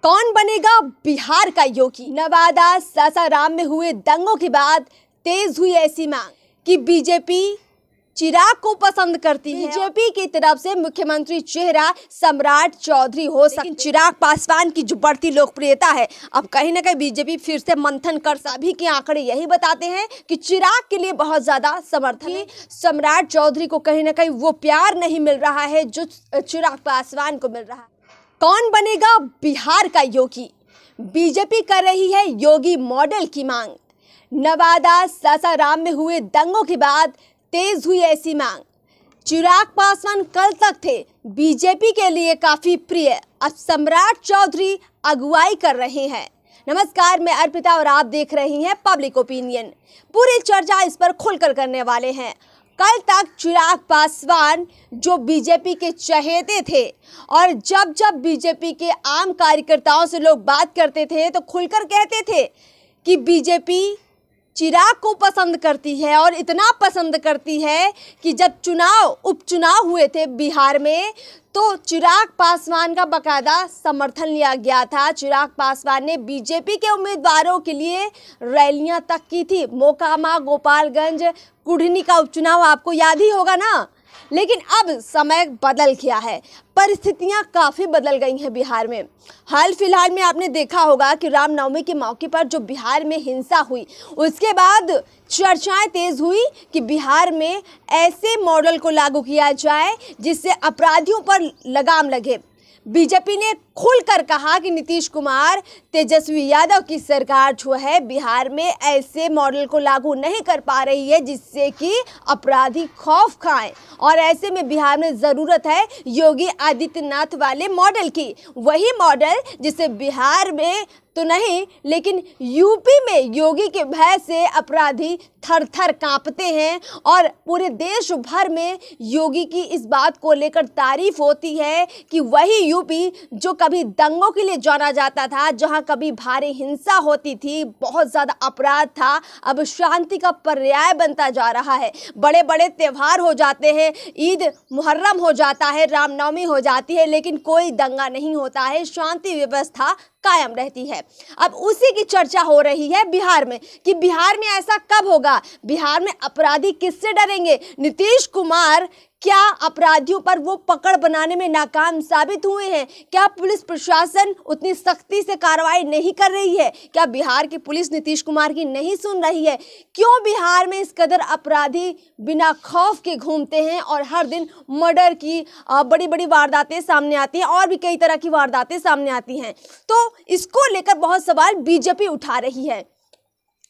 कौन बनेगा बिहार का योगी? नवादा सासाराम में हुए दंगों के बाद तेज हुई ऐसी मांग कि बीजेपी चिराग को पसंद करती है। बीजेपी की तरफ से मुख्यमंत्री चेहरा सम्राट चौधरी हो सकते। चिराग पासवान की जो बढ़ती लोकप्रियता है, अब कहीं ना कहीं बीजेपी फिर से मंथन कर सभी के आंकड़े यही बताते हैं कि चिराग के लिए बहुत ज्यादा समर्थन है। सम्राट चौधरी को कहीं ना कहीं वो प्यार नहीं मिल रहा है जो चिराग पासवान को मिल रहा है। कौन बनेगा बिहार का योगी? बीजेपी कर रही है योगी मॉडल की मांग। नवादा सासाराम में हुए दंगों के बाद तेज हुई ऐसी मांग। चिराग पासवान कल तक थे बीजेपी के लिए काफी प्रिय, अब सम्राट चौधरी अगुवाई कर रहे हैं। नमस्कार, मैं अर्पिता और आप देख रही हैं पब्लिक ओपिनियन। पूरी चर्चा इस पर खुलकर करने वाले हैं। कल तक चिराग पासवान जो बीजेपी के चहेते थे और जब जब बीजेपी के आम कार्यकर्ताओं से लोग बात करते थे तो खुलकर कहते थे कि बीजेपी चिराग को पसंद करती है और इतना पसंद करती है कि जब उपचुनाव हुए थे बिहार में तो चिराग पासवान का बाकायदा समर्थन लिया गया था। चिराग पासवान ने बीजेपी के उम्मीदवारों के लिए रैलियां तक की थी। मोकामा, गोपालगंज, कुढ़नी का उपचुनाव आपको याद ही होगा ना। लेकिन अब समय बदल गया है, परिस्थितियां काफ़ी बदल गई हैं बिहार में। हाल फिलहाल में आपने देखा होगा कि रामनवमी के मौके पर जो बिहार में हिंसा हुई, उसके बाद चर्चाएं तेज हुई कि बिहार में ऐसे मॉडल को लागू किया जाए जिससे अपराधियों पर लगाम लगे। बीजेपी ने खुलकर कहा कि नीतीश कुमार, तेजस्वी यादव की सरकार जो है बिहार में ऐसे मॉडल को लागू नहीं कर पा रही है जिससे कि अपराधी खौफ खाएं, और ऐसे में बिहार में ज़रूरत है योगी आदित्यनाथ वाले मॉडल की। वही मॉडल जिसे बिहार में तो नहीं लेकिन यूपी में योगी के भय से अपराधी थर थर कांपते हैं और पूरे देश भर में योगी की इस बात को लेकर तारीफ होती है कि वही यूपी जो कभी दंगों के लिए जाना जाता था, जहां कभी भारी हिंसा होती थी, बहुत ज़्यादा अपराध था, अब शांति का पर्याय बनता जा रहा है। बड़े बड़े त्यौहार हो जाते हैं, ईद मुहर्रम हो जाता है, रामनवमी हो जाती है, लेकिन कोई दंगा नहीं होता है, शांति व्यवस्था कायम रहती है। अब उसी की चर्चा हो रही है बिहार में कि बिहार में ऐसा कब होगा, बिहार में अपराधी किससे डरेंगे? नीतीश कुमार क्या अपराधियों पर वो पकड़ बनाने में नाकाम साबित हुए हैं? क्या पुलिस प्रशासन उतनी सख्ती से कार्रवाई नहीं कर रही है? क्या बिहार की पुलिस नीतीश कुमार की नहीं सुन रही है? क्यों बिहार में इस कदर अपराधी बिना खौफ के घूमते हैं और हर दिन मर्डर की बड़ी बड़ी वारदातें सामने आती हैं और भी कई तरह की वारदातें सामने आती हैं? तो इसको लेकर बहुत सवाल बीजेपी उठा रही है।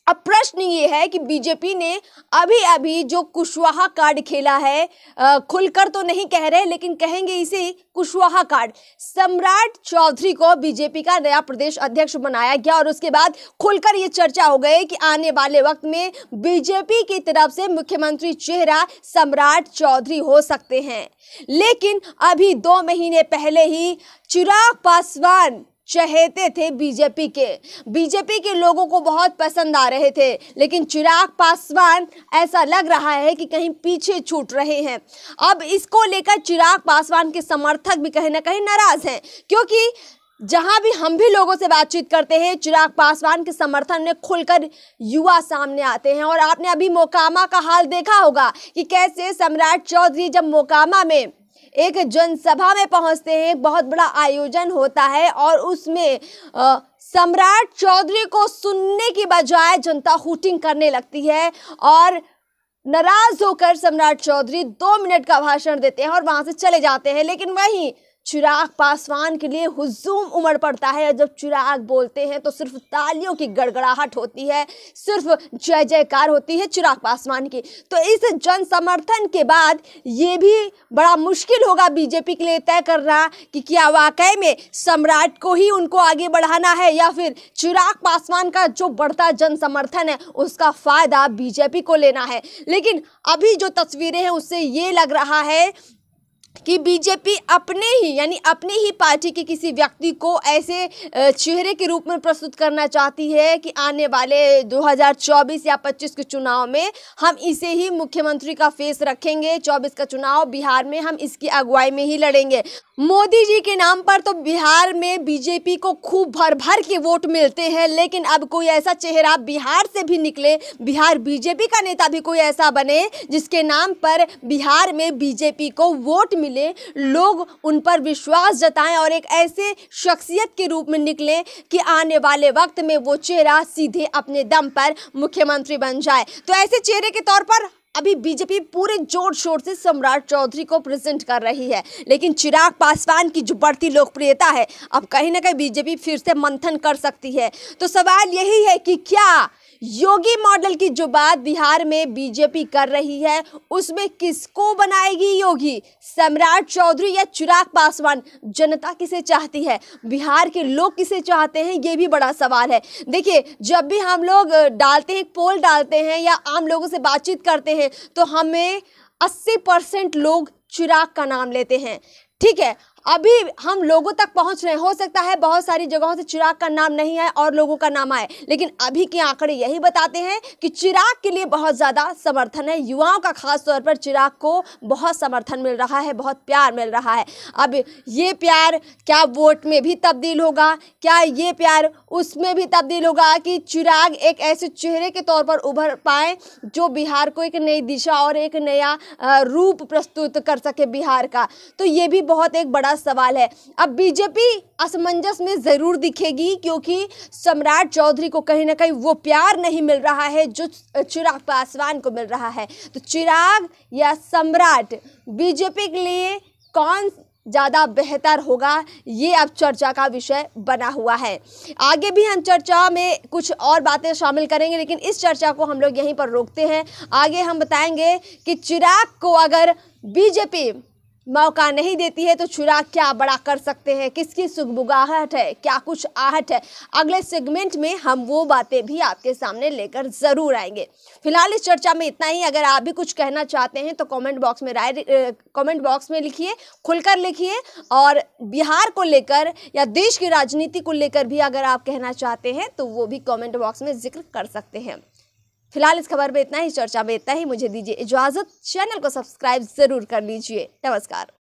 अब प्रश्न ये है कि बीजेपी ने अभी जो कुशवाहा कार्ड खेला है, खुलकर तो नहीं कह रहे लेकिन कहेंगे इसे कुशवाहा कार्ड, सम्राट चौधरी को बीजेपी का नया प्रदेश अध्यक्ष बनाया गया और उसके बाद खुलकर ये चर्चा हो गई कि आने वाले वक्त में बीजेपी की तरफ से मुख्यमंत्री चेहरा सम्राट चौधरी हो सकते हैं। लेकिन अभी 2 महीने पहले ही चिराग पासवान चहेते थे बीजेपी के लोगों को बहुत पसंद आ रहे थे, लेकिन चिराग पासवान ऐसा लग रहा है कि कहीं पीछे छूट रहे हैं। अब इसको लेकर चिराग पासवान के समर्थक भी कहीं ना कहीं नाराज हैं, क्योंकि जहां भी हम भी लोगों से बातचीत करते हैं, चिराग पासवान के समर्थन में खुलकर युवा सामने आते हैं। और आपने अभी मोकामा का हाल देखा होगा कि कैसे सम्राट चौधरी जब मोकामा में एक जनसभा में पहुंचते हैं, एक बहुत बड़ा आयोजन होता है और उसमें सम्राट चौधरी को सुनने की बजाय जनता हूटिंग करने लगती है और नाराज होकर सम्राट चौधरी 2 मिनट का भाषण देते हैं और वहां से चले जाते हैं। लेकिन वहीं चिराग पासवान के लिए हुजूम उमड़ पड़ता है। जब चिराग बोलते हैं तो सिर्फ तालियों की गड़गड़ाहट होती है, सिर्फ जय जयकार होती है चिराग पासवान की। तो इस जन समर्थन के बाद ये भी बड़ा मुश्किल होगा बीजेपी के लिए तय करना कि क्या वाकई में सम्राट को ही उनको आगे बढ़ाना है या फिर चिराग पासवान का जो बढ़ता जन समर्थन है उसका फायदा बीजेपी को लेना है। लेकिन अभी जो तस्वीरें हैं उससे ये लग रहा है कि बीजेपी अपने ही यानी अपनी ही पार्टी के किसी व्यक्ति को ऐसे चेहरे के रूप में प्रस्तुत करना चाहती है कि आने वाले 2024 या 25 के चुनाव में हम इसे ही मुख्यमंत्री का फेस रखेंगे। 24 का चुनाव बिहार में हम इसकी अगुवाई में ही लड़ेंगे। मोदी जी के नाम पर तो बिहार में बीजेपी को खूब भर भर के वोट मिलते हैं, लेकिन अब कोई ऐसा चेहरा बिहार से भी निकले, बिहार बीजेपी का नेता भी कोई ऐसा बने जिसके नाम पर बिहार में बीजेपी को वोट मिले, लोग उन पर विश्वास जताएं और एक ऐसे शख्सियत के रूप में निकले कि आने वाले वक्त में वो चेहरा सीधे अपने दम पर मुख्यमंत्री बन जाए। तो ऐसे चेहरे के तौर पर अभी बीजेपी पूरे जोर शोर से सम्राट चौधरी को प्रेजेंट कर रही है, लेकिन चिराग पासवान की जो बढ़ती लोकप्रियता है, अब कहीं ना कहीं बीजेपी फिर से मंथन कर सकती है। तो सवाल यही है कि क्या योगी मॉडल की जो बात बिहार में बीजेपी कर रही है उसमें किसको बनाएगी योगी, सम्राट चौधरी या चिराग पासवान? जनता किसे चाहती है, बिहार के लोग किसे चाहते हैं, ये भी बड़ा सवाल है। देखिए, जब भी हम लोग डालते हैं, पोल डालते हैं या आम लोगों से बातचीत करते हैं तो हमें 80% लोग चिराग का नाम लेते हैं। ठीक है, अभी हम लोगों तक पहुंच रहे हैं, हो सकता है बहुत सारी जगहों से चिराग का नाम नहीं आए और लोगों का नाम आए, लेकिन अभी के आंकड़े यही बताते हैं कि चिराग के लिए बहुत ज़्यादा समर्थन है। युवाओं का खास तौर पर चिराग को बहुत समर्थन मिल रहा है, बहुत प्यार मिल रहा है। अब ये प्यार क्या वोट में भी तब्दील होगा, क्या ये प्यार उसमें भी तब्दील होगा कि चिराग एक ऐसे चेहरे के तौर पर उभर पाए जो बिहार को एक नई दिशा और एक नया रूप प्रस्तुत कर सके बिहार का? तो ये भी बहुत एक बड़ा सवाल है। अब बीजेपी असमंजस में जरूर दिखेगी क्योंकि सम्राट चौधरी को कहीं ना कहीं वो प्यार नहीं मिल रहा है जो चिराग पासवान को मिल रहा है। तो चिराग या सम्राट, बीजेपी के लिए कौन ज़्यादा बेहतर होगा, ये अब चर्चा का विषय बना हुआ है। आगे भी हम चर्चा में कुछ और बातें शामिल करेंगे, लेकिन इस चर्चा को हम लोग यहीं पर रोकते हैं। आगे हम बताएंगे कि चिराग को अगर बीजेपी मौका नहीं देती है तो चिराग क्या बड़ा कर सकते हैं, किसकी सुगबुगाहट है, क्या कुछ आहट है। अगले सेगमेंट में हम वो बातें भी आपके सामने लेकर जरूर आएंगे। फिलहाल इस चर्चा में इतना ही। अगर आप भी कुछ कहना चाहते हैं तो कमेंट बॉक्स में लिखिए, खुलकर लिखिए, और बिहार को लेकर या देश की राजनीति को लेकर भी अगर आप कहना चाहते हैं तो वो भी कमेंट बॉक्स में जिक्र कर सकते हैं। फिलहाल इस खबर में इतना ही, चर्चा में इतना ही। मुझे दीजिए इजाजत, चैनल को सब्सक्राइब जरूर कर लीजिए। नमस्कार।